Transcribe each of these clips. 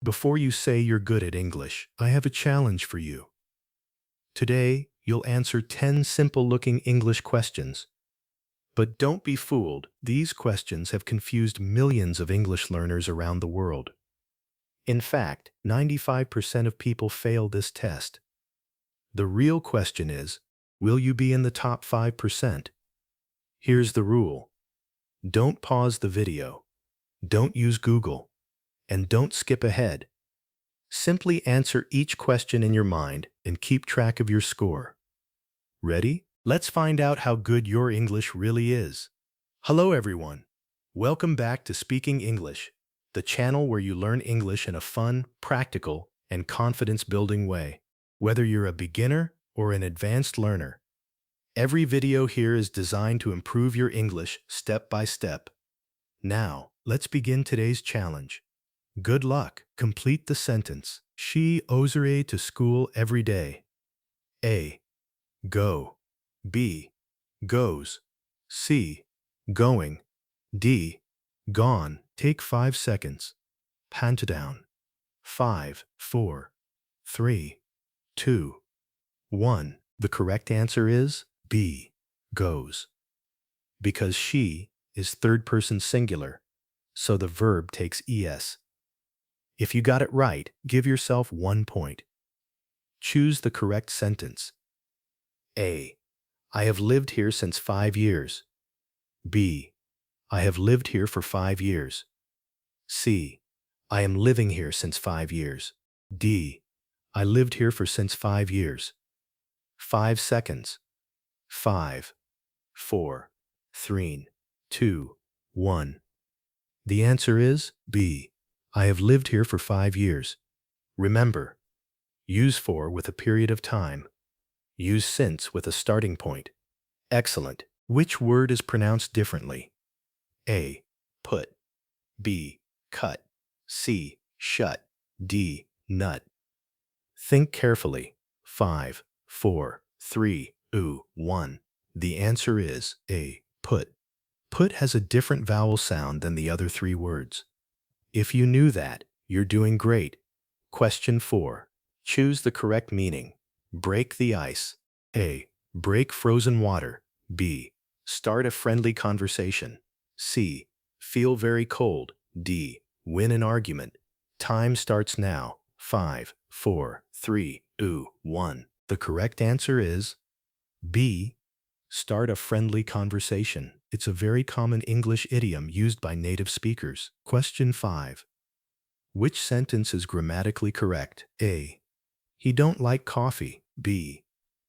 Before you say you're good at English, I have a challenge for you. Today, you'll answer 10 simple-looking English questions. But don't be fooled. These questions have confused millions of English learners around the world. In fact, 95% of people fail this test. The real question is, will you be in the top 5%? Here's the rule. Don't pause the video. Don't use Google. And don't skip ahead. Simply answer each question in your mind and keep track of your score. Ready? Let's find out how good your English really is. Hello everyone. Welcome back to Speaking English, the channel where you learn English in a fun, practical, and confidence-building way. Whether you're a beginner or an advanced learner, every video here is designed to improve your English step by step. Now, let's begin today's challenge. Good luck. Complete the sentence. She owes her to school every day. A. Go. B. Goes. C. Going. D. Gone. Take 5 seconds. Pant down. 5, 4, 3, 2, 1. The correct answer is B. Goes. Because she is third-person singular, so the verb takes es. If you got it right, give yourself 1 point. Choose the correct sentence. A. I have lived here since 5 years. B. I have lived here for 5 years. C. I am living here since 5 years. D. I lived here for since 5 years. 5 seconds. 5, 4, 3, 2, 1. The answer is B. I have lived here for 5 years. Remember, use for with a period of time. Use since with a starting point. Excellent. Which word is pronounced differently? A. Put. B. Cut. C. Shut. D. Nut. Think carefully. 5, 4, 3, 2, 1. The answer is A. Put. Put has a different vowel sound than the other 3 words. If you knew that, you're doing great. Question 4. Choose the correct meaning. Break the ice. A. Break frozen water. B. Start a friendly conversation. C. Feel very cold. D. Win an argument. Time starts now. 5, 4, 3, 2, 1. The correct answer is B. Start a friendly conversation. It's a very common English idiom used by native speakers. Question 5. Which sentence is grammatically correct? A. He don't like coffee. B.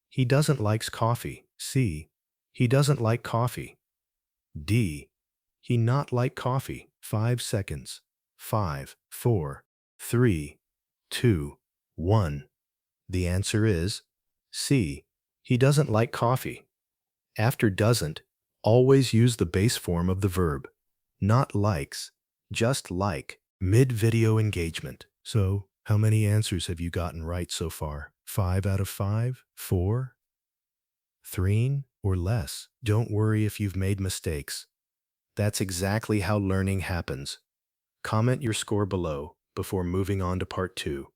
He doesn't likes coffee. C. He doesn't like coffee. D. He not like coffee. 5 seconds. 5, 4, 3, 2, 1. The answer is C. He doesn't like coffee. After doesn't, always use the base form of the verb. Not likes, just like. Mid-video engagement. So, how many answers have you gotten right so far? 5 out of 5? 4? 3? Or less? Don't worry if you've made mistakes. That's exactly how learning happens. Comment your score below before moving on to part 2.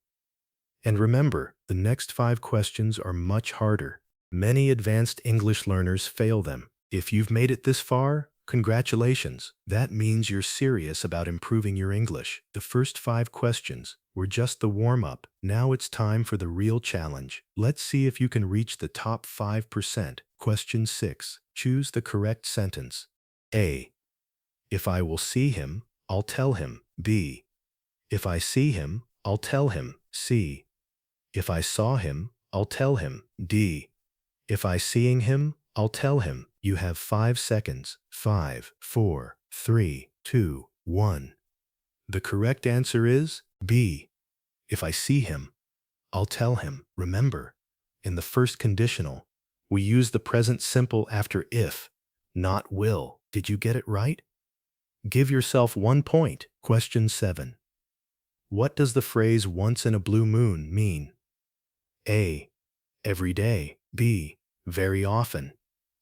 And remember, the next 5 questions are much harder. Many advanced English learners fail them. If you've made it this far, congratulations. That means you're serious about improving your English. The first 5 questions were just the warm-up. Now it's time for the real challenge. Let's see if you can reach the top 5%. Question 6. Choose the correct sentence. A. If I will see him, I'll tell him. B. If I see him, I'll tell him. C. If I saw him, I'll tell him. D. If I seeing him, I'll tell him. You have 5 seconds. 5, 4, 3, 2, 1. The correct answer is B. If I see him, I'll tell him. Remember, in the first conditional, we use the present simple after if, not will. Did you get it right? Give yourself 1 point. Question 7. What does the phrase once in a blue moon mean? A. Every day. B. Very often.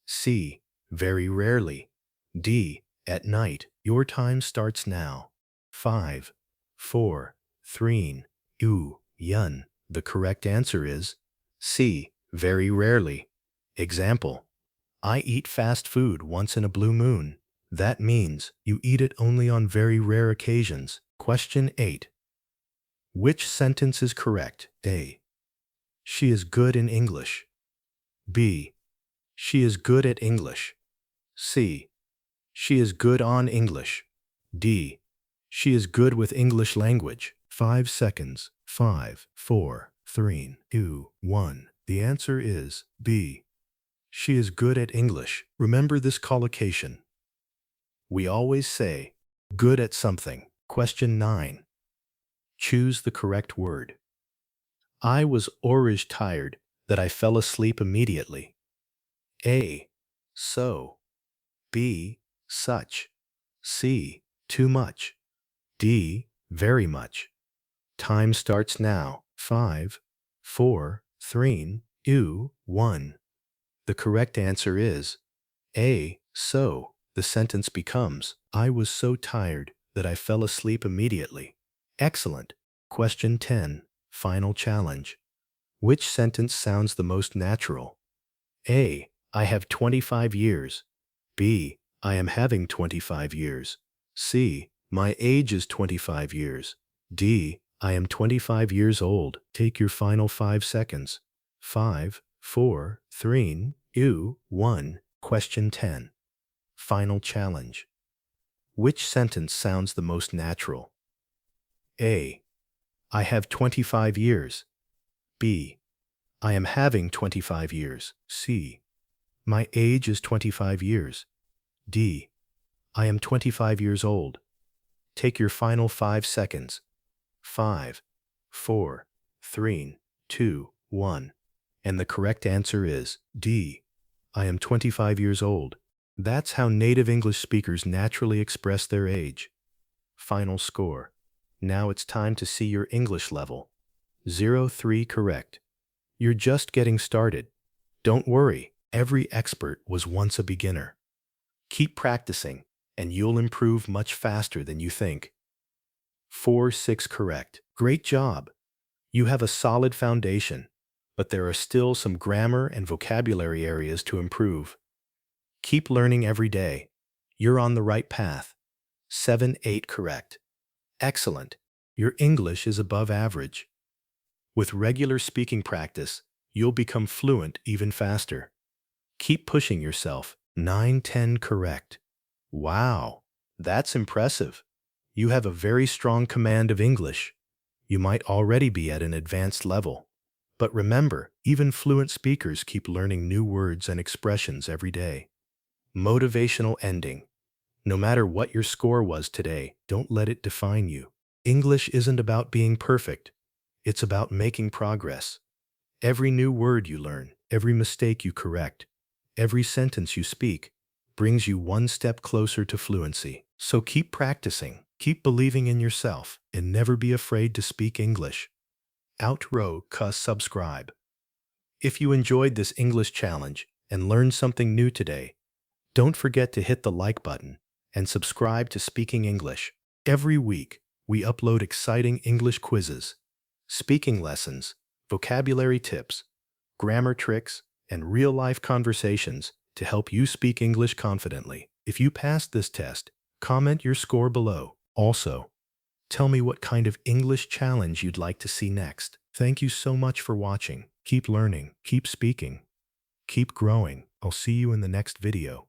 C. Very rarely. D. At night. Your time starts now. 5, 4, threen, u, yun. The correct answer is C. Very rarely. Example: I eat fast food once in a blue moon. That means you eat it only on very rare occasions. Question 8. Which sentence is correct? A. She is good in English. B. She is good at English. C. She is good on English. D. She is good with English language. 5 seconds. 5, 4, 3, 2, 1. The answer is B. She is good at English. Remember this collocation. We always say, good at something. Question 9. Choose the correct word. I was orish tired that I fell asleep immediately. A. So. B. Such. C. Too much. D. Very much. Time starts now. 5, 4, 3, 2, 1. The correct answer is A. So. The sentence becomes, I was so tired that I fell asleep immediately. Excellent. Question 10. Final challenge. Which sentence sounds the most natural? A. I have 25 years. B. I am having 25 years. C. My age is 25 years. D. I am 25 years old. Take your final 5 seconds. 5, 4, 3, 2, 1. Question 10. Final challenge. Which sentence sounds the most natural? A. I have 25 years. B. I am having 25 years. C. My age is 25 years. D. I am 25 years old. Take your final 5 seconds. 5, 4, 3, 2, 1. And the correct answer is D. I am 25 years old. That's how native English speakers naturally express their age. Final score. Now it's time to see your English level. 03 correct. You're just getting started. Don't worry, every expert was once a beginner. Keep practicing, and you'll improve much faster than you think. 4-6 correct. Great job. You have a solid foundation, but there are still some grammar and vocabulary areas to improve. Keep learning every day. You're on the right path. 7-8 correct. Excellent. Your English is above average. With regular speaking practice, you'll become fluent even faster. Keep pushing yourself. 9-10 correct. Wow, that's impressive. You have a very strong command of English. You might already be at an advanced level. But remember, even fluent speakers keep learning new words and expressions every day. Motivational ending. No matter what your score was today, don't let it define you. English isn't about being perfect. It's about making progress. Every new word you learn, every mistake you correct, every sentence you speak brings you one step closer to fluency. So keep practicing, keep believing in yourself, and never be afraid to speak English. Outro cuss subscribe. If you enjoyed this English challenge and learned something new today, don't forget to hit the like button and subscribe to Speaking English. Every week, we upload exciting English quizzes, speaking lessons, vocabulary tips, grammar tricks, and real-life conversations to help you speak English confidently. If you passed this test, comment your score below. Also, tell me what kind of English challenge you'd like to see next. Thank you so much for watching. Keep learning, keep speaking, keep growing. I'll see you in the next video.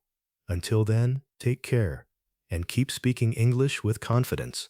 Until then, take care and keep speaking English with confidence.